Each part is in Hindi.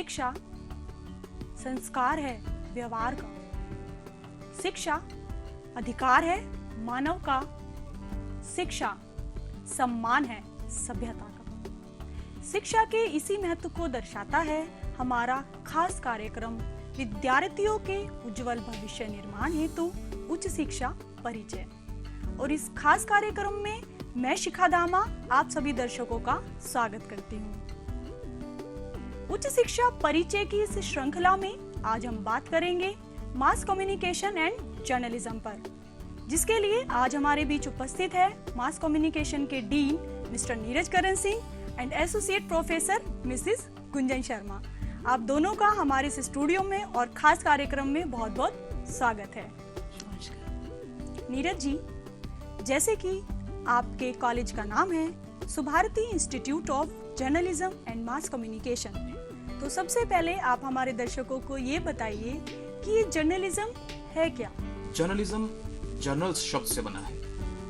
शिक्षा संस्कार है व्यवहार का, शिक्षा अधिकार है मानव का, शिक्षा सम्मान है सभ्यता का। शिक्षा के इसी महत्व को दर्शाता है हमारा खास कार्यक्रम विद्यार्थियों के उज्जवल भविष्य निर्माण हेतु उच्च शिक्षा परिचय। और इस खास कार्यक्रम में मैं शिखा दामा आप सभी दर्शकों का स्वागत करती हूँ। उच्च शिक्षा परिचय की इस श्रृंखला में आज हम बात करेंगे मास कम्युनिकेशन एंड जर्नलिज्म पर, जिसके लिए आज हमारे बीच उपस्थित है मास कम्युनिकेशन के dean mister Neeraj Karan Singh and associate professor Mrs Gunjan Sharma. आप दोनों का हमारे इस स्टूडियो में और खास कार्यक्रम में बहुत बहुत स्वागत है। नीरज जी, जैसे कि आपके कॉलेज का नाम है Subharti institute of journalism and mass communication, तो सबसे पहले आप हमारे दर्शकों को ये बताइए कि ये जर्नलिज्म है क्या? जर्नलिज्म जर्नल्स शब्द से बना है,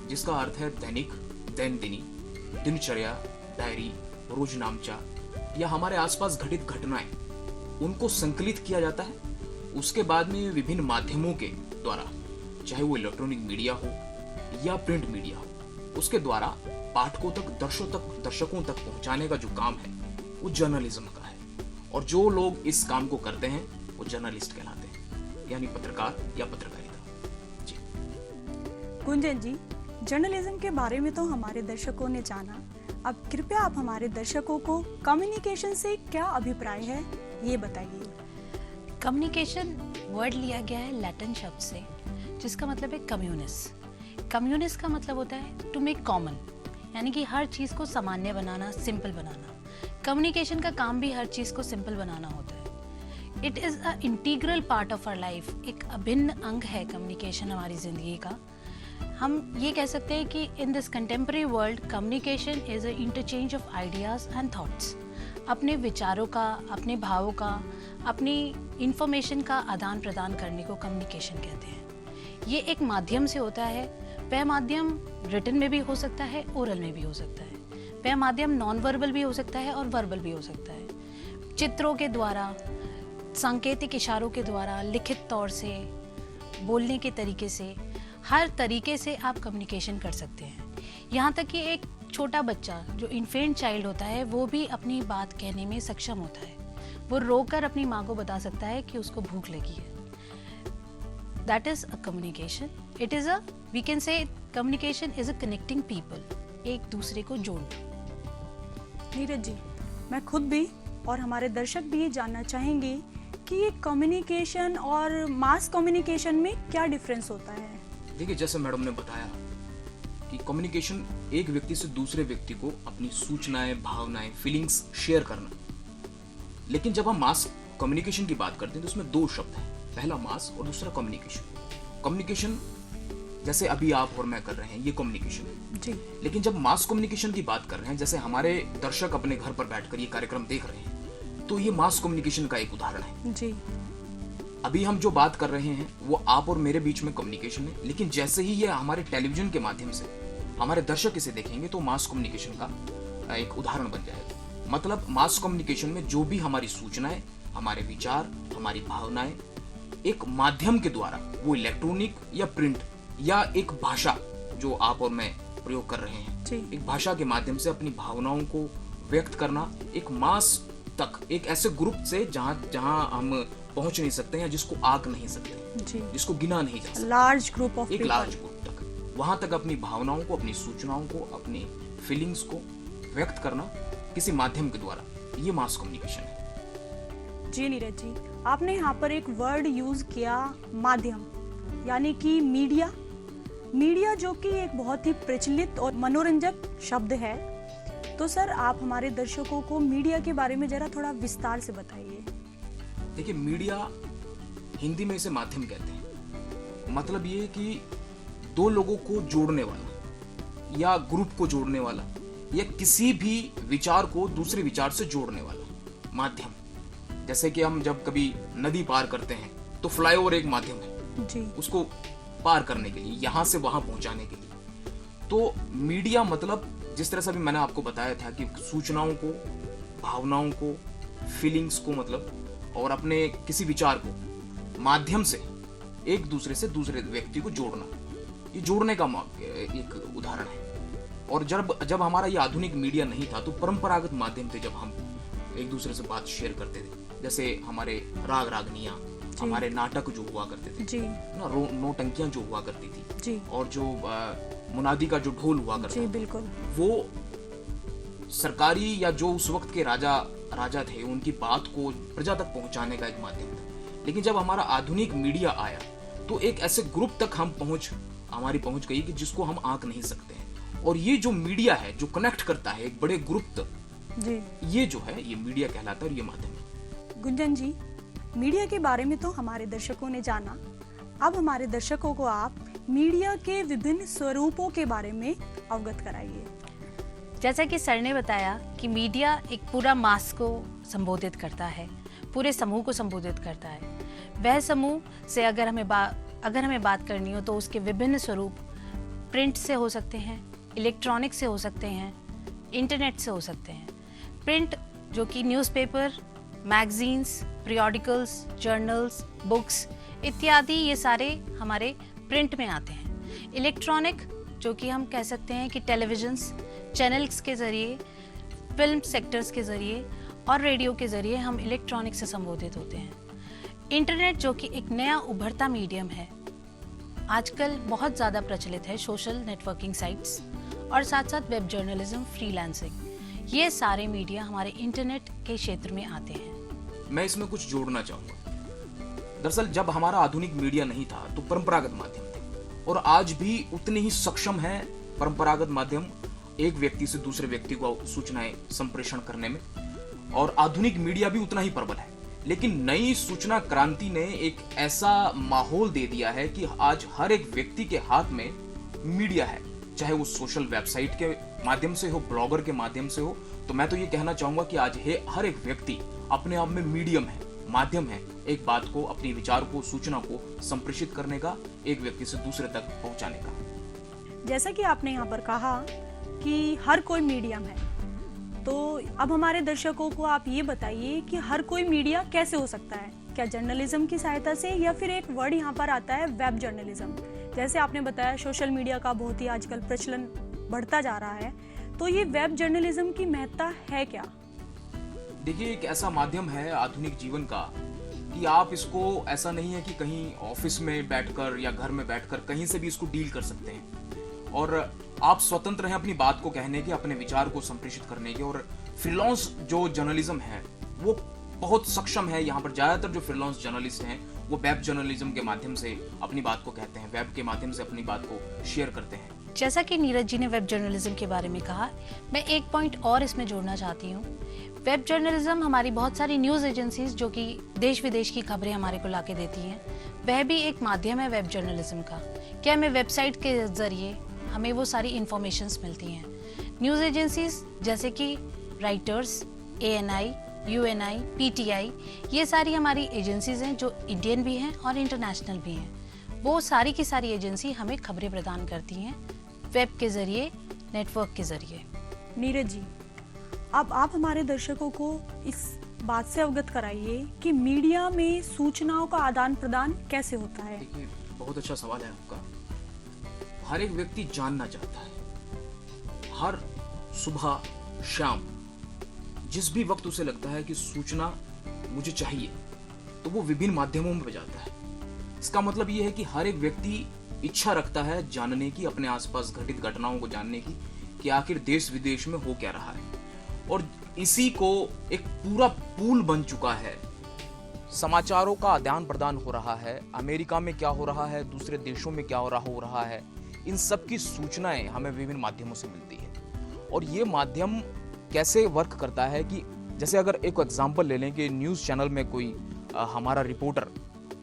जिसका अर्थ है दैनिक, दैनंदिनी, दिनचर्या, डायरी, रोजनामचा या हमारे आसपास घटित घटनाएं, उनको संकलित किया जाता है। उसके बाद में विभिन्न माध्यमों के द्वारा, चाहे वो इलेक्ट्रॉनिक मीडिया हो या प्रिंट मीडिया हो, उसके द्वारा पाठकों तक, दर्शकों तक पहुंचाने का जो काम है वो जर्नलिज्म का है। और जो लोग इस काम को करते हैं वो जर्नलिस्ट कहलाते हैं, यानी पत्रकार या पत्रकारिता। जी गुंजन जी, जर्नलिज्म के बारे में तो हमारे दर्शकों ने जाना, अब कृपया आप हमारे दर्शकों को कम्युनिकेशन से क्या अभिप्राय है ये बताइए। कम्युनिकेशन वर्ड लिया गया है लैटिन शब्द से, जिसका मतलब है कम्युनिस। कम्युनिस का मतलब होता है टू मेक कॉमन, यानी कि हर चीज़ को सामान्य बनाना, सिंपल बनाना। कम्युनिकेशन का काम भी हर चीज़ को सिंपल बनाना होता है। It is a integral part of our life, एक अभिन्न अंग है कम्युनिकेशन हमारी ज़िंदगी का। हम ये कह सकते हैं कि in this contemporary world communication is a interchange of ideas and thoughts. अपने विचारों का, अपने भावों का, अपनी इंफॉर्मेशन का आदान प्रदान करने को कम्युनिकेशन कहते हैं। ये एक माध्यम से होता है। वह माध्यम रिटन में भी हो सकता है, ओरल में भी हो सकता है। वह माध्यम नॉन वर्बल भी हो सकता है और वर्बल भी हो सकता है। चित्रों के द्वारा, सांकेतिक इशारों के द्वारा, लिखित तौर से, बोलने के तरीके से, हर तरीके से आप कम्युनिकेशन कर सकते हैं। यहाँ तक कि एक छोटा बच्चा जो इन्फेंट चाइल्ड होता है वो भी अपनी बात कहने में सक्षम होता है। वो रोकर अपनी माँ को बता सकता है कि उसको भूख लगी है। That is a communication. It is a, we can say communication is a connecting people. एक दूसरे को जोड़ना। नीरज जी, मैं खुद भी और हमारे दर्शक भी ये जानना चाहेंगे कि ये कम्युनिकेशन और मास कम्युनिकेशन में क्या डिफरेंस होता है? देखिए, जैसे मैडम ने बताया कि कम्युनिकेशन एक व्यक्ति से दूसरे व्यक्ति को अपनी सूचनाएं, भावनाएं, फीलिंग्स शेयर करना। लेकिन जब हम मास कम्युनिकेशन की बात करते हैं तो उसमें दो शब्द हैं, पहला मास और दूसरा कम्युनिकेशन। कम्युनिकेशन जैसे अभी आप और मैं कर रहे हैं, ये कम्युनिकेशन है जी। लेकिन जब मास कम्युनिकेशन की बात कर रहे हैं, जैसे हमारे दर्शक अपने घर पर बैठकर ये कार्यक्रम देख रहे हैं, तो ये मास कम्युनिकेशन का एक उदाहरण है जी। अभी हम जो बात कर रहे हैं वो आप और मेरे बीच में कम्युनिकेशन है, लेकिन जैसे ही ये हमारे टेलीविजन के माध्यम से हमारे दर्शक इसे देखेंगे तो मास कम्युनिकेशन का एक उदाहरण बन जाएगा। मतलब मास कम्युनिकेशन में जो भी हमारी सूचनाएं, हमारे विचार, हमारी भावनाएं एक माध्यम के द्वारा, वो इलेक्ट्रॉनिक या प्रिंट या एक भाषा जो आप और मैं प्रयोग कर रहे हैं, एक भाषा के माध्यम से अपनी भावनाओं को व्यक्त करना एक मास तक, एक ऐसे ग्रुप से जहां हम पहुंच नहीं सकते हैं, जिसको आंक नहीं सकते, जिसको गिना नहीं जा सकता, लार्ज ग्रुप ऑफ एक लार्ज ग्रुप तक, वहां तक अपनी भावनाओं को, अपनी सूचनाओं को, अपनी फीलिंग्स को व्यक्त करना किसी माध्यम के द्वारा, ये मास कम्युनिकेशन है। जी नीरज जी, आपने यहाँ पर एक वर्ड यूज किया माध्यम, यानी कि मीडिया। मीडिया जो कि एक बहुत ही प्रचलित और मनोरंजक शब्द है, तो सर आप हमारे दर्शकों को मीडिया के बारे में जरा थोड़ा विस्तार से बताइए। देखिए, मीडिया हिंदी में इसे माध्यम कहते हैं। मतलब ये कि दो लोगों को जोड़ने वाला या ग्रुप को जोड़ने वाला या किसी भी विचार को दूसरे विचार से जोड़ने वाला माध्यम। जैसे कि हम जब कभी नदी पार करते हैं तो फ्लाईओवर एक माध्यम है जी, उसको पार करने के लिए, यहां से वहां पहुंचाने के लिए। तो मीडिया मतलब जिस तरह से अभी मैंने आपको बताया था कि सूचनाओं को, भावनाओं को, फीलिंग्स को मतलब और अपने किसी विचार को माध्यम से एक दूसरे से दूसरे व्यक्ति को जोड़ना, ये जोड़ने का एक उदाहरण है। और जब हमारा ये आधुनिक मीडिया नहीं था तो परंपरागत माध्यम थे, जब हम एक दूसरे से बात शेयर करते थे, जैसे हमारे राग रागनियाँ, हमारे नाटक जो हुआ करते थे जी, ना नौटंकियाँ जो हुआ करती थी जी, और जो मुनादी का जो ढोल हुआ करता जी, बिल्कुल, वो सरकारी या जो उस वक्त के राजा थे उनकी बात को प्रजा तक पहुंचाने का एक माध्यम था। लेकिन जब हमारा आधुनिक मीडिया आया तो एक ऐसे ग्रुप तक हमारी पहुंच गई कि जिसको हम आंक नहीं सकते हैं। और ये जो मीडिया है जो कनेक्ट करता है एक बड़े ग्रुप तक जी, ये जो है ये मीडिया कहलाता है और ये माध्यम है। गुंजन जी, मीडिया के बारे में तो हमारे दर्शकों ने जाना, अब हमारे दर्शकों को आप मीडिया के विभिन्न स्वरूपों के बारे में अवगत कराइए। जैसा कि सर ने बताया कि मीडिया एक पूरा मास को संबोधित करता है, पूरे समूह को संबोधित करता है। वह समूह से अगर हमें बात करनी हो तो उसके विभिन्न स्वरूप प्रिंट से हो सकते हैं, इलेक्ट्रॉनिक से हो सकते हैं, इंटरनेट से हो सकते हैं। प्रिंट जो कि newspaper, magazines, periodicals, journals, books इत्यादि, ये सारे हमारे प्रिंट में आते हैं। इलेक्ट्रॉनिक जो कि हम कह सकते हैं कि टेलीविजन्स, चैनल्स के ज़रिए, फिल्म सेक्टर्स के ज़रिए और रेडियो के ज़रिए हम इलेक्ट्रॉनिक से संबोधित होते हैं। इंटरनेट जो कि एक नया उभरता मीडियम है, आजकल बहुत ज़्यादा प्रचलित है, सोशल नेटवर्किंग साइट्स और साथ साथ वेब जर्नलिज्म, फ्रीलांसिंग, ये सारे मीडिया हमारे इंटरनेट के क्षेत्र में आते हैं। मैं इसमें कुछ जोड़ना चाहूँगा। दरअसल जब हमारा आधुनिक मीडिया नहीं था तो परंपरागत माध्यम थे, और आज भी उतने ही सक्षम है परंपरागत माध्यम एक व्यक्ति से दूसरे व्यक्ति को सूचनाएं संप्रेषण करने में, और आधुनिक मीडिया भी उतना ही प्रबल है। लेकिन नई सूचना क्रांति ने एक ऐसा माहौल दे दिया है कि आज हर एक व्यक्ति के हाथ में मीडिया है, चाहे वो सोशल वेबसाइट के माध्यम से हो, ब्लॉगर के माध्यम से हो। तो मैं तो ये कहना चाहूंगा कि आज हर एक व्यक्ति अपने आप में मीडियम है, माध्यम है, एक बात को, अपनी विचार को, सूचना को संप्रेषित करने का, एक व्यक्ति से दूसरे तक पहुंचाने का। जैसा कि आपने यहाँ पर कहा कि हर कोई मीडियम है, तो अब हमारे दर्शकों को आप ये बताइए कि हर कोई मीडिया कैसे हो सकता है? क्या जर्नलिज्म की सहायता से, या फिर एक वर्ड यहाँ पर आता है वेब जर्नलिज्म। जैसे आपने बताया सोशल मीडिया का बहुत ही आजकल प्रचलन बढ़ता जा रहा है, तो ये वेब जर्नलिज्म की महत्ता है क्या? देखिए, एक ऐसा माध्यम है आधुनिक जीवन का कि आप इसको, ऐसा नहीं है कि कहीं ऑफिस में बैठकर या घर में बैठकर कहीं से भी इसको डील कर सकते हैं, और आप स्वतंत्र हैं अपनी बात को कहने के, अपने विचार को संप्रेषित करने के। और फ्रीलांस जो जर्नलिज्म है वो बहुत सक्षम है। यहाँ पर ज्यादातर जो फ्रीलांस जर्नलिस्ट हैं वो वेब जर्नलिज्म के माध्यम से अपनी बात को कहते हैं, वेब के माध्यम से अपनी बात को शेयर करते हैं। जैसा कि नीरज जी ने वेब जर्नलिज्म के बारे में कहा, मैं एक पॉइंट और इसमें जोड़ना चाहती हूँ। वेब जर्नलिज्म हमारी बहुत सारी न्यूज़ एजेंसीज जो कि देश विदेश की खबरें हमारे को लाके देती हैं, वह भी एक माध्यम है वेब जर्नलिज्म का। क्या हमें वेबसाइट के जरिए हमें वो सारी इंफॉर्मेशंस मिलती हैं। न्यूज़ एजेंसीज जैसे कि राइटर्स, ANI, UNI, PTI, ये सारी हमारी एजेंसीज हैं जो इंडियन भी हैं और इंटरनेशनल भी हैं। वो सारी की सारी एजेंसी हमें खबरें प्रदान करती हैं वेब के ज़रिए, नेटवर्क के ज़रिए। नीरज जी, अब आप हमारे दर्शकों को इस बात से अवगत कराइए कि मीडिया में सूचनाओं का आदान प्रदान कैसे होता है। देखिए, बहुत अच्छा सवाल है आपका। हर एक व्यक्ति जानना चाहता है, हर सुबह शाम जिस भी वक्त उसे लगता है कि सूचना मुझे चाहिए, तो वो विभिन्न माध्यमों में जाता है। इसका मतलब ये है कि हर एक व्यक्ति इच्छा रखता है जानने की, अपने आसपास घटित घटनाओं को जानने की, कि आखिर देश विदेश में हो क्या रहा है। और इसी को एक पूरा पूल बन चुका है। समाचारों का आदान प्रदान हो रहा है, अमेरिका में क्या हो रहा है, दूसरे देशों में क्या हो रहा है, इन सब की सूचनाएं हमें विभिन्न माध्यमों से मिलती है। और ये माध्यम कैसे वर्क करता है कि जैसे अगर एक एग्जांपल ले लें कि न्यूज़ चैनल में कोई हमारा रिपोर्टर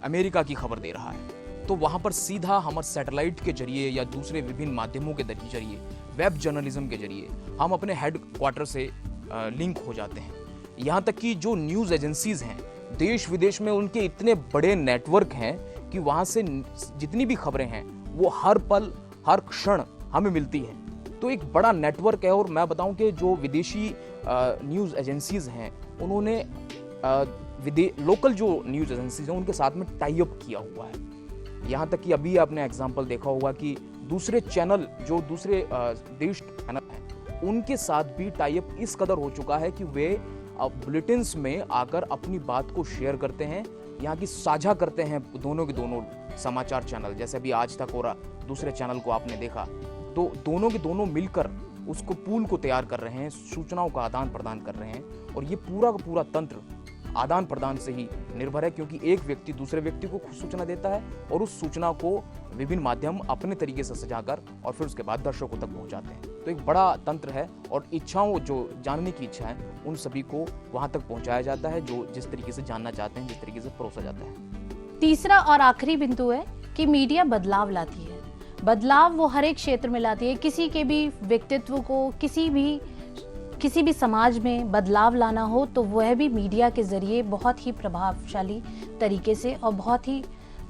अमेरिका की खबर दे रहा है, तो वहाँ पर सीधा हमारे सैटेलाइट के जरिए या दूसरे विभिन्न माध्यमों के जरिए, वेब जर्नलिज्म के जरिए हम अपने हेड क्वार्टर से लिंक हो जाते हैं। यहाँ तक कि जो न्यूज़ एजेंसीज हैं देश विदेश में, उनके इतने बड़े नेटवर्क हैं कि वहाँ से जितनी भी खबरें हैं वो हर पल हर क्षण हमें मिलती हैं। तो एक बड़ा नेटवर्क है। और मैं बताऊं कि जो विदेशी न्यूज़ एजेंसीज हैं उन्होंने लोकल जो न्यूज़ एजेंसीज हैं उनके साथ में टाई अप किया हुआ है। यहाँ तक कि अभी आपने एग्जांपल देखा होगा कि दूसरे चैनल जो दूसरे देश चैनल हैं उनके साथ भी टाई अप इस कदर हो चुका है कि वे बुलेटिन्स में आकर अपनी बात को शेयर करते हैं, यहाँ की साझा करते हैं दोनों के दोनों समाचार चैनल। जैसे अभी आज तक और दूसरे चैनल को आपने देखा, तो दोनों के दोनों मिलकर उसको पूल को तैयार कर रहे हैं, सूचनाओं का आदान प्रदान कर रहे हैं। और ये पूरा का पूरा तंत्र आदान प्रदान से ही निर्भर है, क्योंकि एक व्यक्ति दूसरे व्यक्ति को सूचना देता है और उस सूचना को विभिन्न माध्यम अपने तरीके से सजाकर और फिर उसके बाद दर्शकों तक पहुंचाते हैं। तो एक बड़ा तंत्र है और इच्छाओं, जो जानने की इच्छा है, उन सभी को वहां तक पहुंचाया जाता है जो जिस तरीके से जानना चाहते हैं, जिस तरीके से परोसा जाता है। तीसरा और आखिरी बिंदु है कि मीडिया बदलाव लाती है। बदलाव वो हर एक क्षेत्र में लाती है। किसी के भी व्यक्तित्व को, किसी भी समाज में बदलाव लाना हो तो वह भी मीडिया के जरिए बहुत ही प्रभावशाली तरीके से और बहुत ही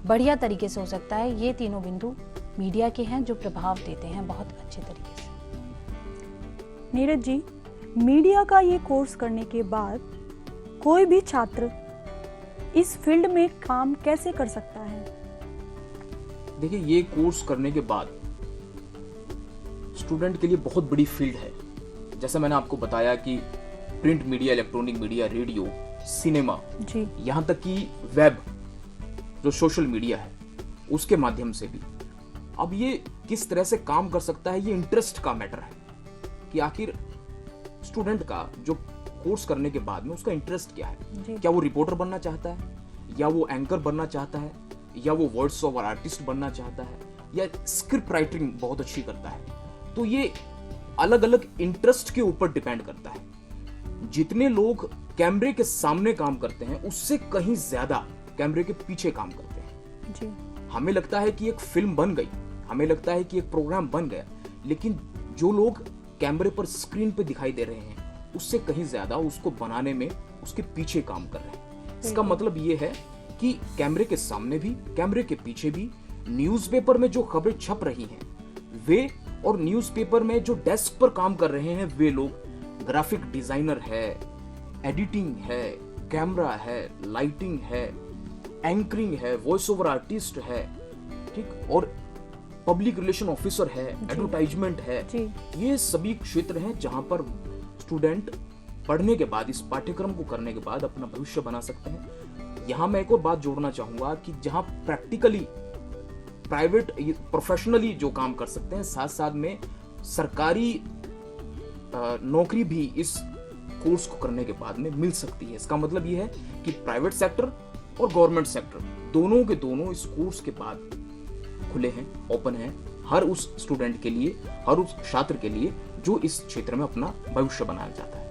बढ़िया तरीके से हो सकता है। ये तीनों बिंदु मीडिया के हैं जो प्रभाव देते हैं बहुत अच्छे तरीके से। नीरज जी, मीडिया का ये कोर्स करने के बाद कोई भी छात्र इस फील्ड में काम कैसे कर सकता है? देखिए, ये कोर्स करने के बाद स्टूडेंट के लिए बहुत बड़ी फील्ड है। जैसे मैंने आपको बताया कि print media, electronic media, radio, cinema, जी, यहाँ तक कि वेब जो सोशल मीडिया है उसके माध्यम से भी अब ये किस तरह से काम कर सकता है, ये इंटरेस्ट का मैटर है कि आखिर स्टूडेंट का जो कोर्स करने के बाद में उसका इंटरेस्ट क्या है। क्या वो रिपोर्टर बनना चाहता है, या वो एंकर बनना चाहता है, या वो वॉइस ओवर आर्टिस्ट बनना चाहता है, या स्क्रिप्ट राइटिंग बहुत अच्छी करता है। तो ये अलग अलग इंटरेस्ट के ऊपर डिपेंड करता है। जितने लोग कैमरे के सामने काम करते हैं उससे कहीं ज्यादा कैमरे के पीछे काम करते हैं। जी। हमें लगता है कि एक फिल्म बन गई, हमें लगता है कि एक प्रोग्राम बन गया, लेकिन जो लोग कैमरे पर स्क्रीन पे दिखाई दे रहे हैं उससे कहीं ज्यादा उसको बनाने में उसके पीछे काम कर रहे हैं। इसका मतलब ये है कि कैमरे के सामने भी, कैमरे के पीछे भी न्यूज़पेपर में जो खबरें छप रही हैं वे, और न्यूज़पेपर में जो डेस्क पर काम कर रहे हैं वे लोग ग्राफिक डिजाइनर है, एडिटिंग है, कैमरा है, लाइटिंग है, एंकरिंग है, वॉइस ओवर आर्टिस्ट है, ठीक, और पब्लिक रिलेशन ऑफिसर है, एडवर्टाइजमेंट है। ये सभी क्षेत्र हैं जहां पर स्टूडेंट पढ़ने के बाद, इस पाठ्यक्रम को करने के बाद अपना भविष्य बना सकते हैं। यहां मैं एक और बात जोड़ना चाहूंगा कि जहां प्रैक्टिकली प्राइवेट प्रोफेशनली जो काम कर सकते हैं, साथ साथ में सरकारी नौकरी भी इस कोर्स को करने के बाद में मिल सकती है। इसका मतलब ये है कि प्राइवेट सेक्टर और गवर्नमेंट सेक्टर दोनों के दोनों इस कोर्स के बाद खुले हैं, ओपन हैं हर उस स्टूडेंट के लिए, हर उस छात्र के लिए जो इस क्षेत्र में अपना भविष्य बनाना चाहता है।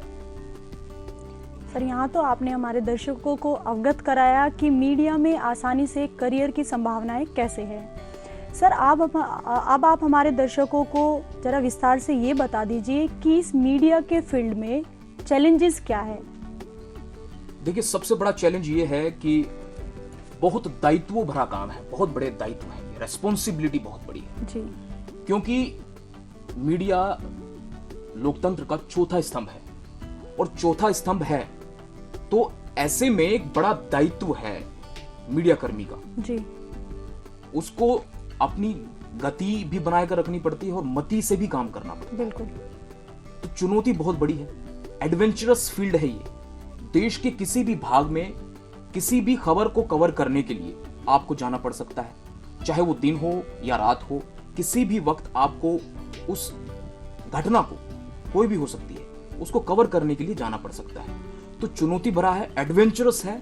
सर, यहाँ तो आपने हमारे दर्शकों को अवगत कराया कि मीडिया में आसानी से करियर की संभावनाएं कैसे हैं। सर, अब आप हमारे दर्शकों को जरा विस्तार से ये बता दीजिए कि इस मीडिया के फील्ड में चैलेंजेस क्या है? देखिए, सबसे बड़ा चैलेंज ये है कि बहुत दायित्व भरा काम है, बहुत बड़े दायित्व है, रेस्पॉन्सिबिलिटी बहुत बड़ी है जी। क्योंकि मीडिया लोकतंत्र का चौथा स्तंभ है, और चौथा स्तंभ है तो ऐसे में एक बड़ा दायित्व है मीडिया कर्मी का जी। उसको अपनी गति भी बनाकर रखनी पड़ती है और मति से भी काम करना पड़ता है। बिल्कुल। तो चुनौती बहुत बड़ी है, एडवेंचरस फील्ड है ये। देश के किसी भी भाग में किसी भी खबर को कवर करने के लिए आपको जाना पड़ सकता है, चाहे वो दिन हो या रात हो, किसी भी वक्त आपको उस घटना को, कोई भी हो सकती है, उसको कवर करने के लिए जाना पड़ सकता है। तो चुनौती भरा है, एडवेंचरस है।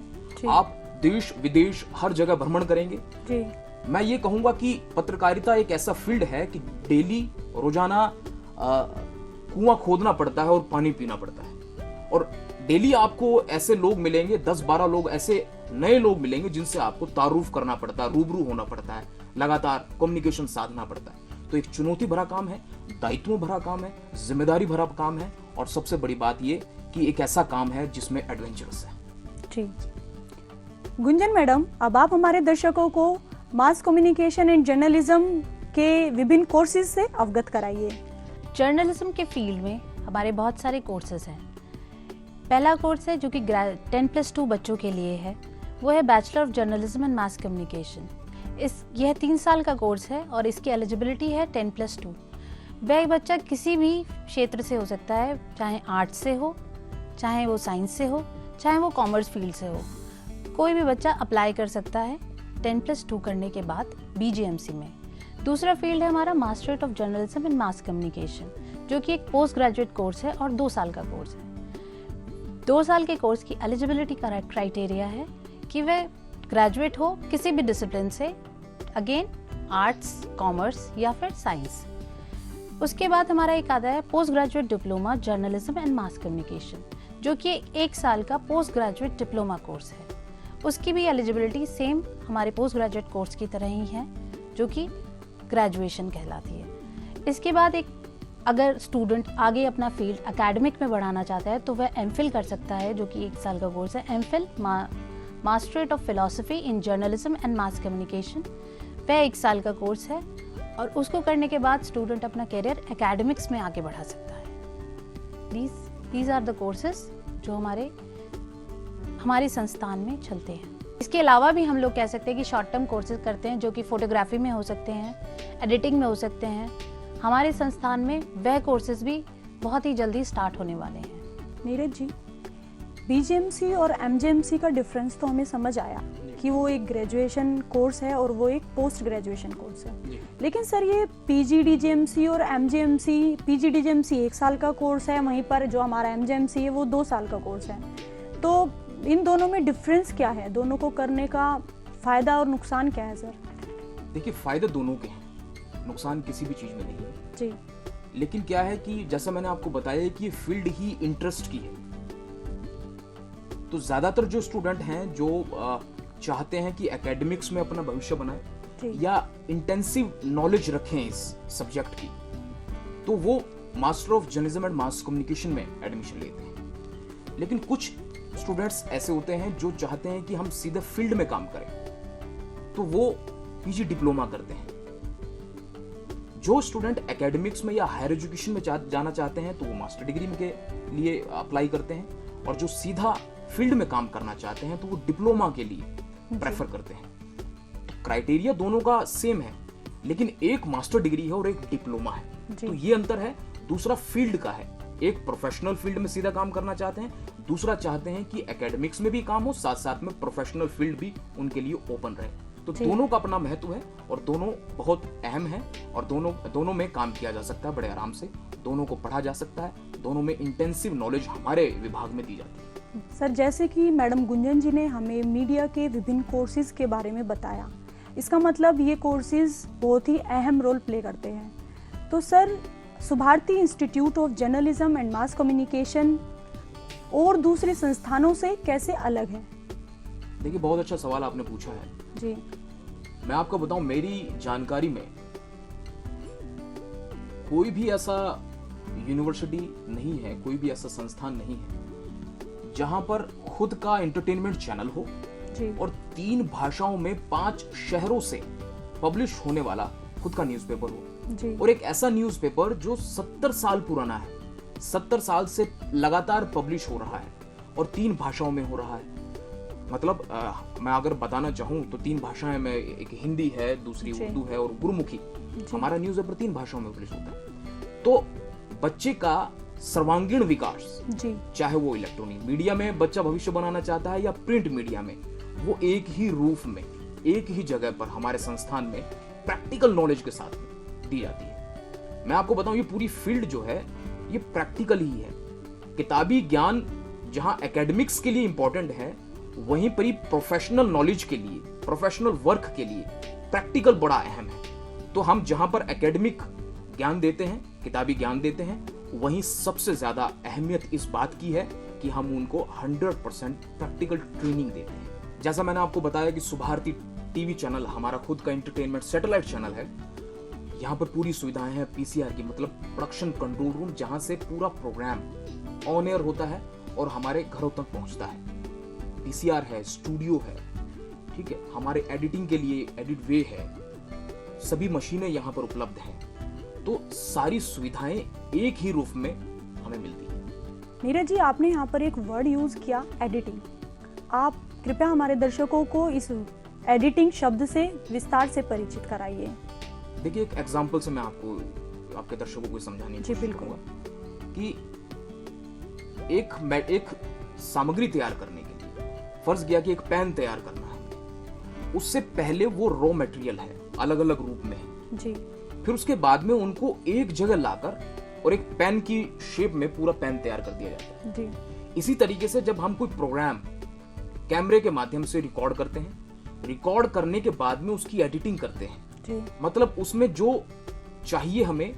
आप देश विदेश हर जगह भ्रमण करेंगे जी। मैं ये कहूंगा कि पत्रकारिता एक ऐसा फील्ड है कि डेली, रोजाना कुआं खोदना पड़ता है और पानी पीना पड़ता है, और डेली आपको ऐसे लोग मिलेंगे, 10-12 लोग ऐसे नए लोग मिलेंगे जिनसे आपको तारुफ करना पड़ता है, रूबरू होना पड़ता है, लगातार कम्युनिकेशन साधना पड़ता है। तो एक चुनौती भरा काम है, दायित्व भरा काम है, जिम्मेदारी भरा काम है, और सबसे बड़ी बात ये कि एक ऐसा काम है जिसमें एडवेंचरस है। जी। गुंजन मैडम, अब आप हमारे दर्शकों को मास कम्युनिकेशन एंड जर्नलिज्म के विभिन्न कोर्सेज से अवगत कराइए। जर्नलिज्म के फील्ड में हमारे बहुत सारे कोर्सेज हैं। पहला कोर्स है जो कि 10+2 बच्चों के लिए है, वो है bachelor of journalism and mass communication. यह 3 साल का कोर्स है और इसकी एलिजिबिलिटी है 10+2। वह बच्चा किसी भी क्षेत्र से हो सकता है, चाहे आर्ट्स से हो, चाहे वो साइंस से हो, चाहे वो कॉमर्स फील्ड से हो। कोई भी बच्चा अप्लाई कर सकता है 10+2 करने के बाद BGMC में। दूसरा फील्ड है हमारा masterate of journalism and mass communication, जो कि एक पोस्ट ग्रेजुएट कोर्स है और 2 साल का कोर्स है। 2 साल के कोर्स की एलिजिबिलिटी का क्राइटेरिया है कि वह ग्रेजुएट हो किसी भी डिसिप्लिन से, अगेन आर्ट्स, कॉमर्स या फिर साइंस। उसके बाद हमारा एक आता है post graduate diploma journalism and mass communication, जो कि 1 साल का पोस्ट ग्रेजुएट डिप्लोमा कोर्स है। उसकी भी एलिजिबिलिटी सेम हमारे पोस्ट ग्रेजुएट कोर्स की तरह ही है, जो कि ग्रेजुएशन कहलाती है। इसके बाद एक अगर स्टूडेंट आगे अपना फील्ड एकेडमिक में बढ़ाना चाहता है तो वह एमफिल कर सकता है, जो कि 1 साल का कोर्स है। MPhil masterate of philosophy in journalism and mass communication, वह 1 साल का कोर्स है और उसको करने के बाद स्टूडेंट अपना करियर एकेडमिक्स में आगे बढ़ा सकता है। दीज आर द कोर्सेज जो हमारे संस्थान में चलते हैं। इसके अलावा भी हम लोग कह सकते हैं कि शॉर्ट टर्म कोर्सेज करते हैं, जो कि फोटोग्राफी में हो सकते हैं, एडिटिंग में हो सकते हैं। हमारे संस्थान में वह कोर्सेज भी बहुत ही जल्दी स्टार्ट होने वाले हैं। नीरज जी, BGMC और MGMC का डिफरेंस तो हमें समझ आया कि वो एक ग्रेजुएशन कोर्स है और वो एक पोस्ट ग्रेजुएशन कोर्स है, लेकिन सर ये PGDGMC और MGMC, PGDGMC 1 साल का कोर्स है, वहीं पर जो हमारा MGMC है वो 2 साल का कोर्स है। तो इन दोनों में डिफरेंस क्या है? दोनों को करने का फायदा और नुकसान क्या है सर? देखिए, फायदे दोनों के हैं, नुकसान किसी भी चीज में नहीं है जी। लेकिन क्या है कि जैसा मैंने आपको बताया कि ये फील्ड ही इंटरेस्ट की है, तो ज्यादातर जो स्टूडेंट हैं जो चाहते हैं कि एकेडमिक्स में अपना भविष्य बनाए या इंटेंसिव नॉलेज रखें इस सब्जेक्ट की, तो वो master of journalism and mass communication में एडमिशन लेते हैं। लेकिन कुछ स्टूडेंट्स ऐसे होते हैं जो चाहते हैं कि हम सीधे फील्ड में काम करें, तो वो PG डिप्लोमा करते हैं। जो स्टूडेंट एकेडमिक्स में या हायर एजुकेशन में जाना चाहते हैं तो वो मास्टर डिग्री के लिए अप्लाई करते हैं, और जो सीधा फील्ड में काम करना चाहते हैं तो वो डिप्लोमा के लिए प्रेफर करते हैं। तो क्राइटेरिया दोनों का सेम है, लेकिन एक मास्टर डिग्री है और एक डिप्लोमा है, तो ये अंतर है। दूसरा फील्ड का है, एक प्रोफेशनल फील्ड में सीधा काम करना चाहते हैं, दूसरा चाहते हैं कि एकेडमिक्स में भी काम हो, साथ साथ में प्रोफेशनल फील्ड भी उनके लिए ओपन रहे। तो दोनों का अपना महत्व है और दोनों बहुत अहम है, और दोनों में काम किया जा सकता है बड़े आराम से, दोनों को पढ़ा जा सकता है, दोनों में इंटेंसिव नॉलेज हमारे विभाग में दी जाती है। सर, जैसे कि मैडम गुंजन जी ने हमें मीडिया के विभिन्न कोर्सेज के बारे में बताया, इसका मतलब ये कोर्सेज बहुत ही अहम रोल प्ले करते हैं। तो sir, Subharti institute of journalism and mass communication और दूसरे संस्थानों से कैसे अलग है? देखिए, बहुत अच्छा सवाल आपने पूछा है जी। मैं आपको बताऊं, मेरी जानकारी में कोई भी ऐसा यूनिवर्सिटी नहीं है, कोई भी ऐसा संस्थान नहीं है जहां पर खुद का एंटरटेनमेंट चैनल हो जी। और 3 भाषाओं में 5 शहरों से पब्लिश होने वाला खुद का न्यूज़पेपर हो जी। और एक ऐसा न्यूज़पेपर जो 70 साल पुराना है, 70 साल से लगातार पब्लिश हो रहा है और 3 भाषाओं में हो रहा है। मतलब मैं अगर बताना चाहूँ तो 3 भाषाएं में, एक हिंदी है, दूसरी उर्दू है और गुरुमुखी। हमारा न्यूज़पेपर 3 भाषाओं में पब्लिश होता है। तो बच्चे का सर्वांगीण विकास जी, चाहे वो इलेक्ट्रॉनिक मीडिया में बच्चा भविष्य बनाना चाहता है या प्रिंट मीडिया में, वो एक ही रूप में, एक ही जगह पर हमारे संस्थान में प्रैक्टिकल नॉलेज के साथ दी जाती है। मैं आपको बताऊं, ये पूरी फील्ड जो है ये प्रैक्टिकल ही है। किताबी ज्ञान जहां एकेडमिक्स के लिए इंपॉर्टेंट है, वहीं पर ही प्रोफेशनल नॉलेज के लिए, प्रोफेशनल वर्क के लिए प्रैक्टिकल बड़ा अहम है। तो हम जहां पर एकेडमिक ज्ञान देते हैं, किताबी ज्ञान देते हैं, वहीं सबसे ज्यादा अहमियत इस बात की है कि हम उनको 100% प्रैक्टिकल ट्रेनिंग देते हैं। जैसा मैंने आपको बताया कि सुभारती टीवी चैनल हमारा खुद का एंटरटेनमेंट सैटेलाइट चैनल है। यहाँ पर पूरी सुविधाएं हैं पीसीआर की, मतलब प्रोडक्शन कंट्रोल रूम, जहां से पूरा प्रोग्राम ऑन एयर होता है और हमारे घरों तक पहुंचता है। पीसीआर है, स्टूडियो है, ठीक है, हमारे एडिटिंग के लिए एडिट वे है, सभी मशीनें यहाँ पर उपलब्ध हैं। तो सारी सुविधाएं एक ही रूप में हमें मिलती है। नीरज जी, आपने यहाँ पर एक वर्ड यूज किया, एडिटिंग। आप कृपया हमारे दर्शकों को इस एडिटिंग शब्द से विस्तार से परिचित कराइए। देखिए, एक एग्जांपल से मैं आपको, आपके दर्शकों को समझाने की कोशिश करूंगा कि एक सामग्री तैयार करने के लिए फर्ज किया कि एक पेन तैयार करना है, उससे पहले वो रॉ मटेरियल है, अलग अलग रूप में है जी। फिर उसके बाद में उनको एक जगह लाकर और एक पेन की शेप में पूरा पेन तैयार कर दिया जाता है जी। इसी तरीके से जब हम कोई प्रोग्राम कैमरे के माध्यम से रिकॉर्ड करते हैं, रिकॉर्ड करने के बाद में उसकी एडिटिंग करते हैं जी। मतलब उसमें जो चाहिए हमें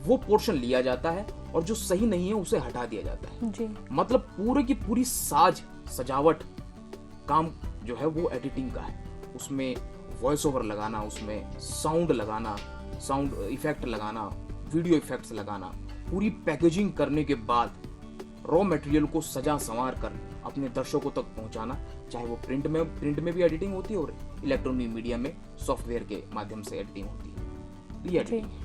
वो पोर्शन लिया जाता है और जो सही नहीं है उसे हटा दिया जाता है जी। मतलब पूरे की पूरी सजावट काम जो है वो एडिटिंग का है। उसमें वॉइस ओवर लगाना, उसमें साउंड लगाना, साउंड इफेक्ट लगाना, वीडियो इफेक्ट्स लगाना, पूरी पैकेजिंग करने के बाद रॉ मटेरियल को सजा संवार कर अपने दर्शकों तक पहुंचाना, चाहे वो प्रिंट में भी एडिटिंग होती है और इलेक्ट्रॉनिक मीडिया में सॉफ्टवेयर के माध्यम से एडिटिंग होती है। ये एडिटिंग है।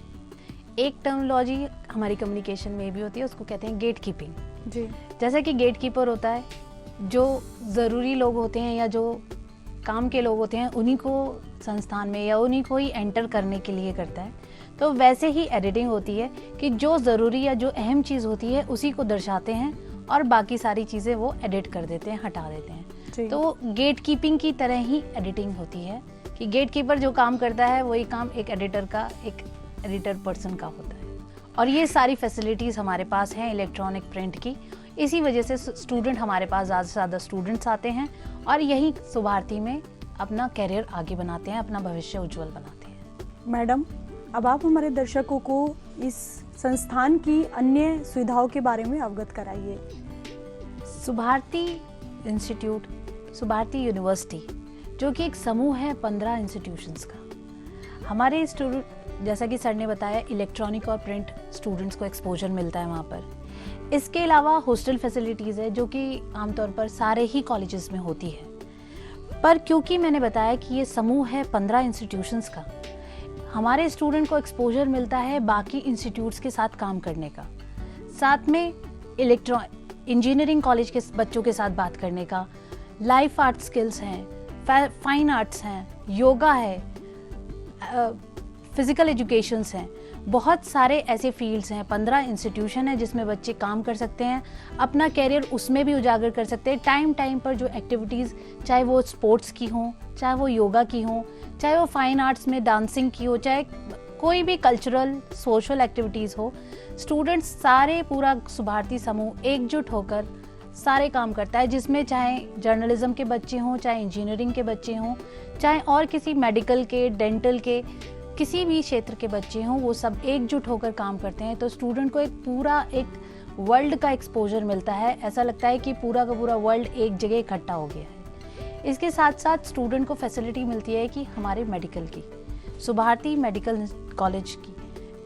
एक टर्मिनोलॉजी हमारी कम्युनिकेशन में भी होती है, उसको कहते हैं गेट कीपिंग। जी। जैसा कि गेट कीपर होता है, जो ज़रूरी लोग होते हैं या जो काम के लोग होते हैं उन्हीं को संस्थान में या उन्हीं को ही एंटर करने के लिए करता है, तो वैसे ही एडिटिंग होती है कि जो ज़रूरी या जो अहम चीज़ होती है उसी को दर्शाते हैं और बाकी सारी चीज़ें वो एडिट कर देते हैं, हटा देते हैं। तो गेट कीपिंग की तरह ही एडिटिंग होती है कि गेट कीपर जो काम करता है वही काम एक एडिटर पर्सन का होता है। और ये सारी फैसिलिटीज़ हमारे पास हैं इलेक्ट्रॉनिक प्रिंट की, इसी वजह से स्टूडेंट हमारे पास ज़्यादा से ज़्यादा स्टूडेंट्स आते हैं और यही सुभारती में अपना करियर आगे बनाते हैं, अपना भविष्य उज्जवल बनाते हैं। मैडम, अब आप हमारे दर्शकों को इस संस्थान की अन्य सुविधाओं के बारे में अवगत कराइए। सुभारती इंस्टीट्यूट, सुभारती यूनिवर्सिटी, जो कि एक समूह है 15 इंस्टीट्यूशंस का। हमारे स्टूडेंट, जैसा कि सर ने बताया, इलेक्ट्रॉनिक और प्रिंट स्टूडेंट्स को एक्सपोजर मिलता है वहाँ पर। इसके अलावा हॉस्टल फैसिलिटीज़ है जो कि आमतौर पर सारे ही कॉलेजेस में होती है, पर क्योंकि मैंने बताया कि ये समूह है 15 इंस्टीट्यूशंस का, हमारे स्टूडेंट को एक्सपोजर मिलता है बाकी इंस्टीट्यूट्स के साथ काम करने का, साथ में इंजीनियरिंग कॉलेज के बच्चों के साथ बात करने का, लाइफ आर्ट स्किल्स हैं, फाइन आर्ट्स हैं, योगा है, फिजिकल एजुकेशंस हैं, बहुत सारे ऐसे फील्ड्स हैं। 15 इंस्टीट्यूशन है जिसमें बच्चे काम कर सकते हैं, अपना कैरियर उसमें भी उजागर कर सकते हैं। टाइम पर जो एक्टिविटीज़, चाहे वो स्पोर्ट्स की हों, चाहे वो योगा की हों, चाहे वो फाइन आर्ट्स में डांसिंग की हो, चाहे कोई भी कल्चरल सोशल एक्टिविटीज़ हो, स्टूडेंट्स सारे, पूरा सुभारती समूह एकजुट होकर सारे काम करता है, जिसमें चाहे जर्नलिज्म के बच्चे हों, चाहे इंजीनियरिंग के बच्चे हों, चाहे और किसी मेडिकल के, डेंटल के, किसी भी क्षेत्र के बच्चे हों, वो सब एकजुट होकर काम करते हैं। तो स्टूडेंट को एक वर्ल्ड का एक्सपोजर मिलता है, ऐसा लगता है कि पूरा का पूरा वर्ल्ड एक जगह इकट्ठा हो गया है। इसके साथ साथ स्टूडेंट को फैसिलिटी मिलती है कि हमारे मेडिकल की, सुभारती मेडिकल कॉलेज की,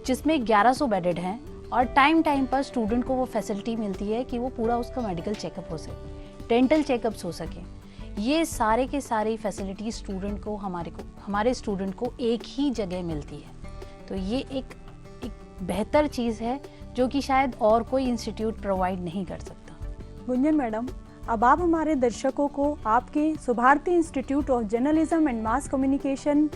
जिसमें 1100 बेडेड हैं और टाइम पर स्टूडेंट को वो फैसिलिटी मिलती है कि वो पूरा उसका मेडिकल चेकअप हो सके, डेंटल चेकअप्स हो सके। ये सारे के सारी फैसिलिटी स्टूडेंट को, हमारे स्टूडेंट को एक ही जगह मिलती है। तो ये एक बेहतर चीज़ है जो कि शायद और कोई इंस्टीट्यूट प्रोवाइड नहीं कर सकता। गुंजन मैडम, अब आप हमारे दर्शकों को आपके Subharti institute of journalism and mass communication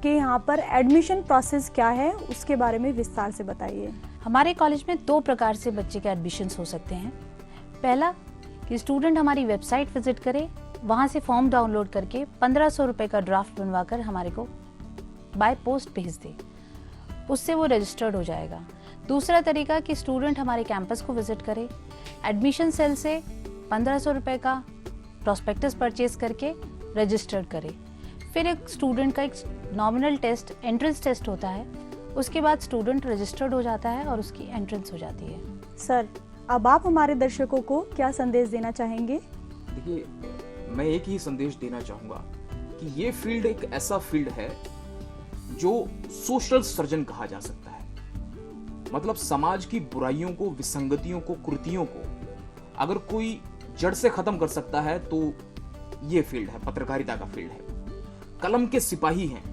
के यहाँ पर एडमिशन प्रोसेस क्या है उसके बारे में विस्तार से बताइए। हमारे कॉलेज में 2 प्रकार से बच्चे के एडमिशन्स हो सकते हैं। पहला कि स्टूडेंट हमारी वेबसाइट विजिट करे, वहाँ से फॉर्म डाउनलोड करके 1500 रुपये का ड्राफ्ट बनवाकर हमारे को बाय पोस्ट भेज दे, उससे वो रजिस्टर्ड हो जाएगा। दूसरा तरीका कि स्टूडेंट हमारे कैंपस को विजिट करे, एडमिशन सेल से 1500 रुपये का प्रॉस्पेक्टस परचेज करके रजिस्टर्ड करे। फिर एक स्टूडेंट का एक नॉमिनल टेस्ट, एंट्रेंस टेस्ट होता है, उसके बाद स्टूडेंट रजिस्टर्ड हो जाता है और उसकी एंट्रेंस हो जाती है। सर, अब आप हमारे दर्शकों को क्या संदेश देना चाहेंगे? देखिए, मैं एक ही संदेश देना चाहूँगा कि ये फील्ड एक ऐसा फील्ड है जो सोशल सर्जन कहा जा सकता है। मतलब समाज की बुराइयों को, विसंगतियों को, कुरीतियों को अगर कोई जड़ से खत्म कर सकता है तो ये फील्ड है, पत्रकारिता का फील्ड है। कलम के सिपाही हैं,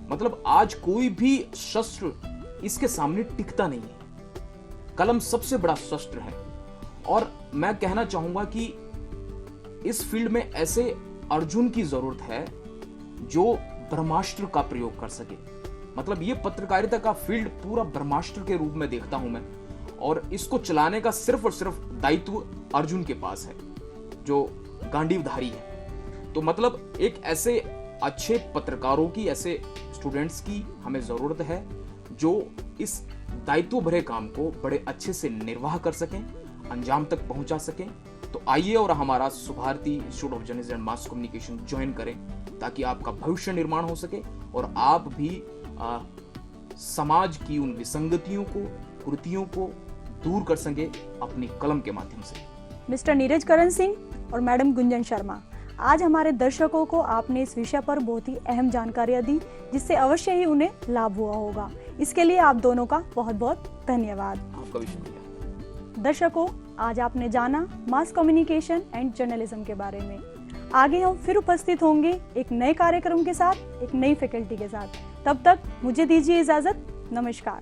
मतलब आज कोई भी शस्त्र इसके सामने टिकता नहीं है। कलम सबसे बड़ा शस्त्र है और मैं कहना चाहूंगा कि इस फील्ड में ऐसे अर्जुन की जरूरत है जो ब्रह्मास्त्र का प्रयोग कर सके। मतलब ये पत्रकारिता का फील्ड पूरा ब्रह्मास्त्र के रूप में देखता हूं मैं, और इसको चलाने का सिर्फ और सिर्फ दायित्व अर्जुन के पास है जो गांडीवधारी है। तो मतलब एक ऐसे अच्छे पत्रकारों की, ऐसे स्टूडेंट्स की हमें जरूरत है जो इस दायित्व भरे काम को बड़े अच्छे से निर्वाह कर सकें, अंजाम तक पहुंचा सकें। तो आइए और हमारा Subharti institute of journalism and mass communication join करें ताकि आपका भविष्य निर्माण हो सके और आप भी समाज की उन विसंगतियों को, कुरीतियों को दूर कर सके अपनी कलम के माध्यम से। मिस्टर नीरज करण सिंह और मैडम गुंजन शर्मा, आज हमारे दर्शकों को आपने इस विषय पर बहुत ही अहम जानकारियां दी जिससे अवश्य ही उन्हें लाभ हुआ होगा। इसके लिए आप दोनों का बहुत बहुत धन्यवाद। आपका भी शुक्रिया। दर्शकों, आज आपने जाना मास कम्युनिकेशन एंड जर्नलिज्म के बारे में। आगे हम फिर उपस्थित होंगे एक नए कार्यक्रम के साथ, एक नई फैकल्टी के साथ। तब तक मुझे दीजिए इजाजत। नमस्कार।